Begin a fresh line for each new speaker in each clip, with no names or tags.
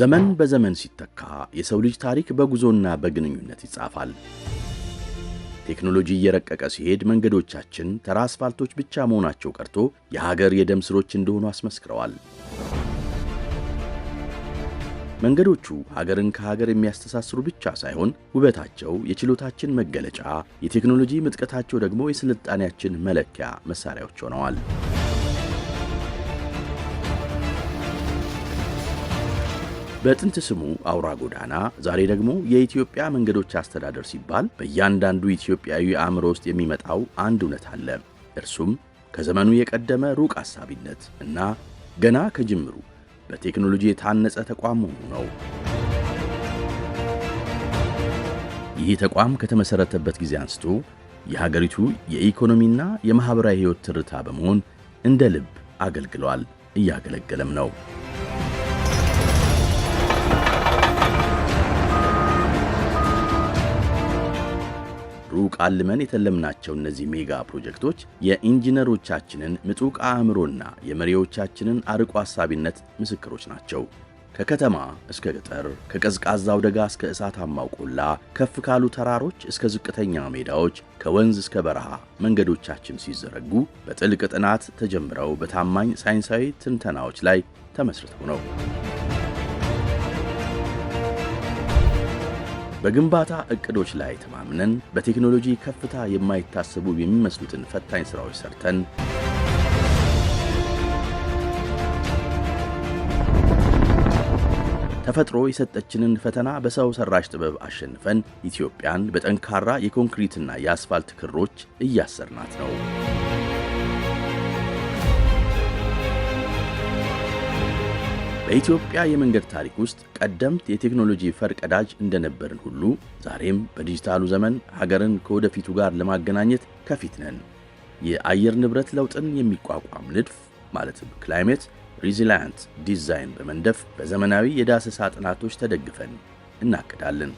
ዘመን በዘመን ሲተካ የሰው ልጅ ታሪክ በጉዞና በግንኙነት ይጻፋል። ቴክኖሎጂ እየረቀቀ ሲሄድ መንገዶቻችን ተራ አስፋልቶች ብቻ መሆናቸው ቀርቶ የሀገር የደም ስሮች እንደሆኑ አስመስክረዋል። መንገዶቹ ሀገርን ከሀገር የሚያስተሳስሩ ብቻ ሳይሆን ውበታቸው የችሎታችን መገለጫ፣ የቴክኖሎጂ ምጥቀታቸው ደግሞ የስልጣኔያችን መለኪያ መሳሪያዎች ሆነዋል። በጥንት ስሙ አውራ ጎዳና ዛሬ ደግሞ የኢትዮጵያ መንገዶች አስተዳደር ሲባል በእያንዳንዱ ኢትዮጵያዊ አእምሮ ውስጥ የሚመጣው አንድ እውነት አለ። እርሱም ከዘመኑ የቀደመ ሩቅ አሳቢነት እና ገና ከጅምሩ በቴክኖሎጂ የታነጸ ተቋም መሆኑ ነው። ይህ ተቋም ከተመሠረተበት ጊዜ አንስቶ የሀገሪቱ የኢኮኖሚና የማኅበራዊ ሕይወት ትርታ በመሆን እንደ ልብ አገልግሏል፣ እያገለገለም ነው። ሩቅ አልመን የተለምናቸው እነዚህ ሜጋ ፕሮጀክቶች የኢንጂነሮቻችንን ምጡቅ አእምሮና የመሪዎቻችንን አርቆ አሳቢነት ምስክሮች ናቸው። ከከተማ እስከ ገጠር፣ ከቀዝቃዛው ደጋ እስከ እሳታማው ቆላ፣ ከፍ ካሉ ተራሮች እስከ ዝቅተኛ ሜዳዎች፣ ከወንዝ እስከ በረሃ መንገዶቻችን ሲዘረጉ በጥልቅ ጥናት ተጀምረው በታማኝ ሳይንሳዊ ትንተናዎች ላይ ተመስርተው ነው። በግንባታ ዕቅዶች ላይ ተማምነን በቴክኖሎጂ ከፍታ የማይታሰቡ የሚመስሉትን ፈታኝ ሥራዎች ሰርተን ተፈጥሮ የሰጠችንን ፈተና በሰው ሠራሽ ጥበብ አሸንፈን ኢትዮጵያን በጠንካራ የኮንክሪትና የአስፋልት ክሮች እያሰርናት ነው። በኢትዮጵያ የመንገድ ታሪክ ውስጥ ቀደምት የቴክኖሎጂ ፈርቀዳጅ እንደነበርን ሁሉ ዛሬም በዲጂታሉ ዘመን ሀገርን ከወደፊቱ ጋር ለማገናኘት ከፊት ነን። የአየር ንብረት ለውጥን የሚቋቋም ንድፍ ማለትም ክላይሜት ሪዚላንት ዲዛይን በመንደፍ በዘመናዊ የዳሰሳ ጥናቶች ተደግፈን እናቅዳለን።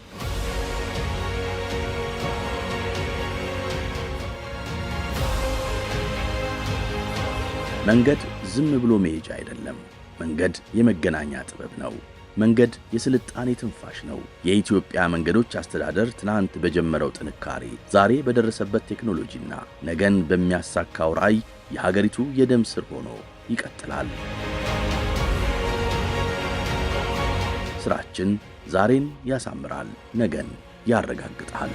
መንገድ ዝም ብሎ መሄጃ አይደለም። መንገድ የመገናኛ ጥበብ ነው። መንገድ የስልጣኔ ትንፋሽ ነው። የኢትዮጵያ መንገዶች አስተዳደር ትናንት በጀመረው ጥንካሬ ዛሬ በደረሰበት ቴክኖሎጂና ነገን በሚያሳካው ራዕይ የሀገሪቱ የደም ስር ሆኖ ይቀጥላል። ስራችን ዛሬን ያሳምራል፣ ነገን ያረጋግጣል።